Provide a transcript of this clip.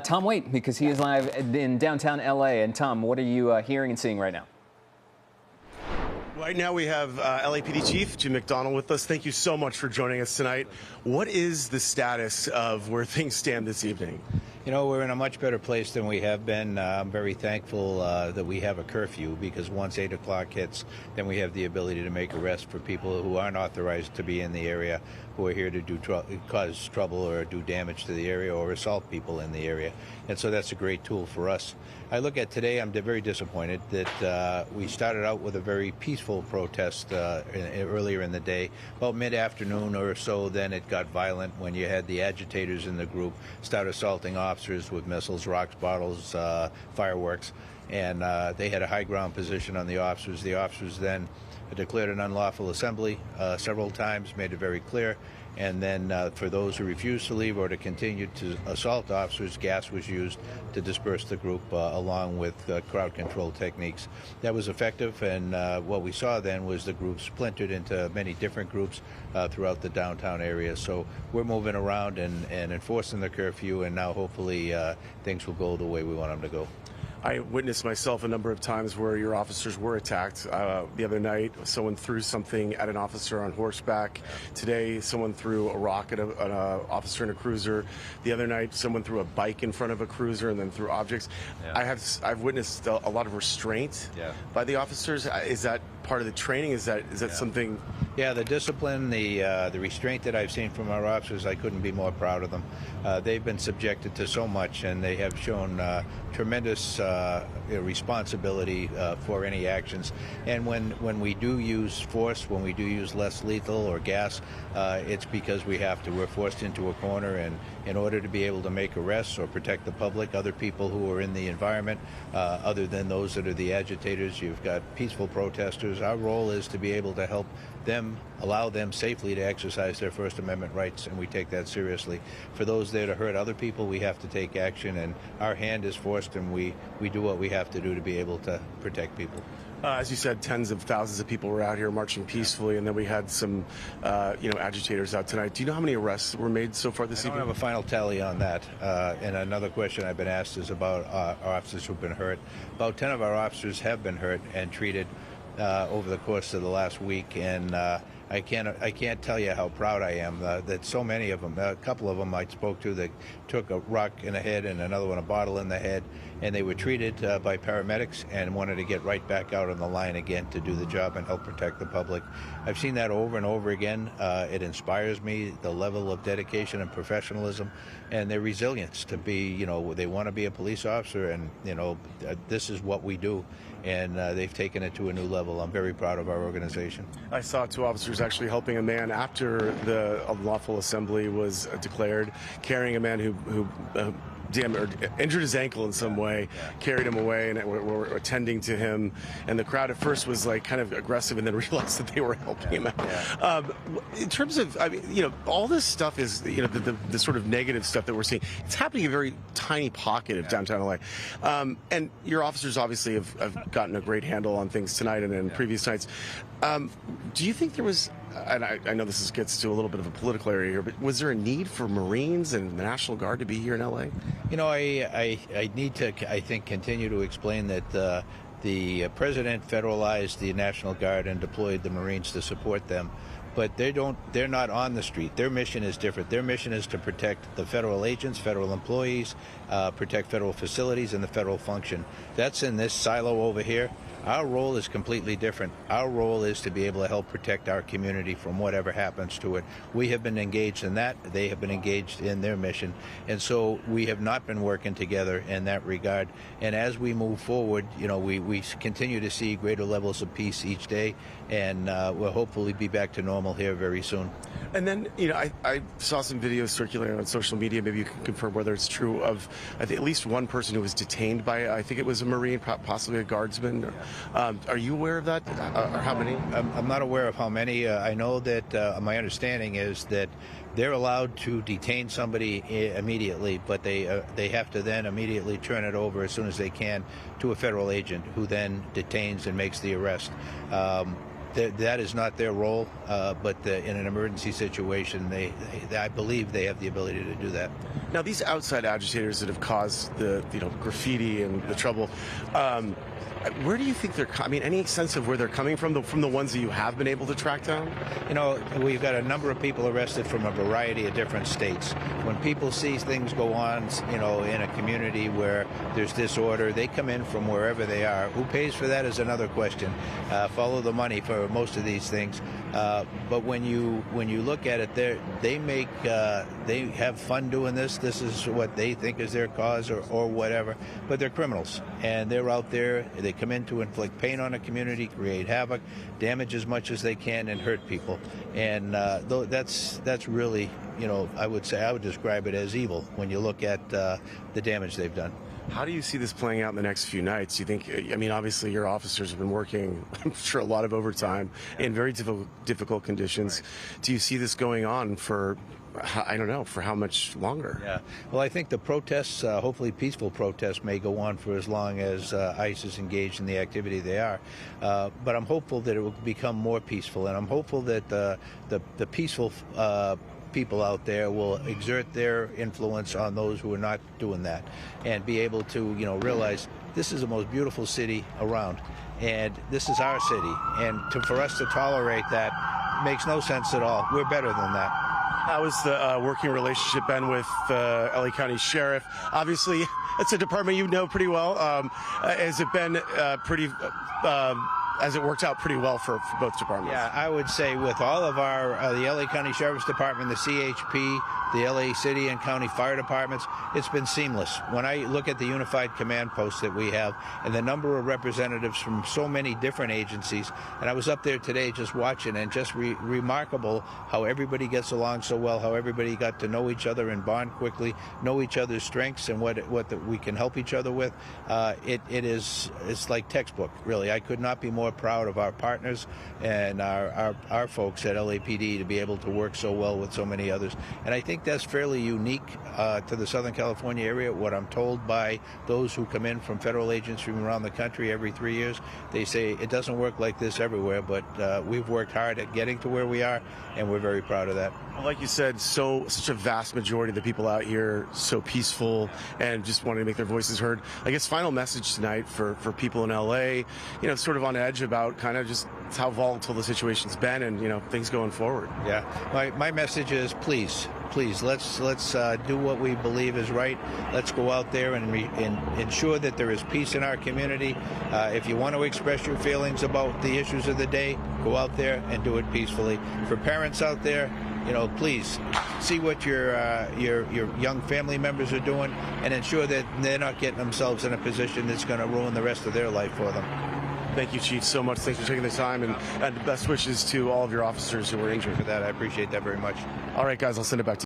Tom Waite, because he is live in downtown LA. And Tom, what are you hearing and seeing right now? Right now we have LAPD Chief Jim McDonnell with us. Thank you so much for joining us tonight. What is the status of where things stand this evening? You know, we're in a much better place than we have been. I'm very thankful that we have a curfew, because once 8 o'clock hits, then we have the ability to make arrests for people who aren't authorized to be in the area, who are here to cause trouble or do damage to the area or assault people in the area. And so that's a great tool for us. I look at today, I'm very disappointed that we started out with a very peaceful protest earlier in the day. About mid-afternoon or so, then it got violent when you had the agitators in the group start assaulting officers with missiles, rocks, bottles, fireworks, and they had a high ground position on the officers. The officers then declared an unlawful assembly several times, made it very clear, and then for those who refused to leave or to continue to assault officers, gas was used to disperse the group along with crowd control techniques. That was effective, and what we saw then was the group splintered into many different groups throughout the downtown area. So we're moving around and enforcing the curfew, and now hopefully things will go the way we want them to go. I witnessed myself a number of times where your officers were attacked. The other night, someone threw something at an officer on horseback. Today, someone threw a rock at an officer in a cruiser. The other night, someone threw a bike in front of a cruiser and then threw objects. Yeah. I've witnessed a lot of restraint by the officers. Is that part of the training? Is that something? Yeah, the discipline, the restraint that I've seen from our officers, I couldn't be more proud of them. They've been subjected to so much, and they have shown tremendous responsibility for any actions. And when we do use force, when we do use less lethal or gas, it's because we have to. We're forced into a corner, and in order to be able to make arrests or protect the public, other people who are in the environment, other than those that are the agitators, you've got peaceful protesters. Our role is to be able to help them, allow them safely to exercise their First Amendment rights, and we take that seriously. For those there to hurt other people, we have to take action, and our hand is forced, and we do what we have to do to be able to protect people. As you said, tens of thousands of people were out here marching peacefully, and then we had some, agitators out tonight. Do you know how many arrests were made so far this evening? I don't have a final tally on that. And another question I've been asked is about officers who've been hurt. About 10 of our officers have been hurt and treated over the course of the last week, and I can't tell you how proud I am that so many of them, a couple of them I spoke to, that took a rock in the head and another one a bottle in the head, and they were treated by paramedics and wanted to get right back out on the line again to do the job and help protect the public. I've seen that over and over again. It inspires me, the level of dedication and professionalism and their resilience to be, they want to be a police officer, and, this is what we do. And they've taken it to a new level. I'm very proud of our organization. I saw 2 officers actually helping a man after the unlawful assembly was declared, carrying a man who injured his ankle in some way, carried him away, and were attending to him. And the crowd at first was kind of aggressive, and then realized that they were helping him out. In terms of, all this stuff is, the sort of negative stuff that we're seeing. It's happening in a very tiny pocket of downtown LA. And your officers obviously have gotten a great handle on things tonight and in previous nights. Do you think there was, and I know this gets to a little bit of a political area here, but was there a need for Marines and the National Guard to be here in LA? I need to, I think, continue to explain that the president federalized the National Guard and deployed the Marines to support them. But they're not on the street. Their mission is different. Their mission is to protect the federal agents, federal employees, protect federal facilities and the federal function. That's in this silo over here. Our role is completely different. Our role is to be able to help protect our community from whatever happens to it. We have been engaged in that. They have been engaged in their mission. And so we have not been working together in that regard. And as we move forward, we continue to see greater levels of peace each day. And we'll hopefully be back to normal here very soon. And then, I saw some videos circulating on social media. Maybe you can confirm whether it's true of, I think, at least one person who was detained by, I think it was a Marine, possibly a guardsman. Are you aware of that? Or how many? I'm not aware of how many. I know that my understanding is that they're allowed to detain somebody immediately, but they have to then immediately turn it over as soon as they can to a federal agent, who then detains and makes the arrest. that is not their role, but in an emergency situation, I believe they have the ability to do that. Now, these outside agitators that have caused the graffiti and the trouble, where do you think they're? I mean, any sense of where they're coming from? From the ones that you have been able to track down? We've got a number of people arrested from a variety of different states. When people see things go on, in a community where there's disorder, they come in from wherever they are. Who pays for that is another question. Follow the money for most of these things. But when you look at it, they have fun doing this. This is what they think is their cause or whatever. But they're criminals, and they're out there. They come in to inflict pain on a community, create havoc, damage as much as they can, and hurt people. And that's really, I would describe it as evil when you look at the damage they've done. How do you see this playing out in the next few nights? You think, obviously your officers have been working, I'm sure, a lot of overtime in very difficult conditions. Right. Do you see this going on for, I don't know, for how much longer? Yeah. Well, I think the protests, hopefully peaceful protests, may go on for as long as ICE is engaged in the activity they are. But I'm hopeful that it will become more peaceful, and I'm hopeful that the peaceful people out there will exert their influence on those who are not doing that, and be able to realize this is the most beautiful city around, and this is our city, and for us to tolerate that makes no sense at all. We're better than that. How has the working relationship been with LA County Sheriff? Obviously, it's a department you know pretty well. Has it been has it worked out pretty well for both departments? Yeah, I would say with all of our the LA County Sheriff's Department, the CHP, the LA City and County Fire Departments, it's been seamless. When I look at the unified command posts that we have and the number of representatives from so many different agencies, and I was up there today just watching, and just remarkable how everybody gets along so well, how everybody got to know each other and bond quickly, know each other's strengths and what we can help each other with. It's like textbook, really. I could not be more proud of our partners and our folks at LAPD to be able to work so well with so many others. And I think that's fairly unique to the Southern California area. What I'm told by those who come in from federal agents from around the country every 3 years, they say it doesn't work like this everywhere, but we've worked hard at getting to where we are, and we're very proud of that. Well, like you said, such a vast majority of the people out here so peaceful and just wanting to make their voices heard. I guess final message tonight for people in LA, sort of on edge about kind of just how volatile the situation's been and things going forward. Yeah, my message is please let's do what we believe is right. Let's go out there and ensure that there is peace in our community. If you want to express your feelings about the issues of the day, go out there and do it peacefully. For parents out there, please see what your young family members are doing and ensure that they're not getting themselves in a position that's going to ruin the rest of their life for them. Thank you, Chief, so much. Thanks for taking the time, and best wishes to all of your officers who were injured. For that, I appreciate that very much. All right, guys, I'll send it back to you.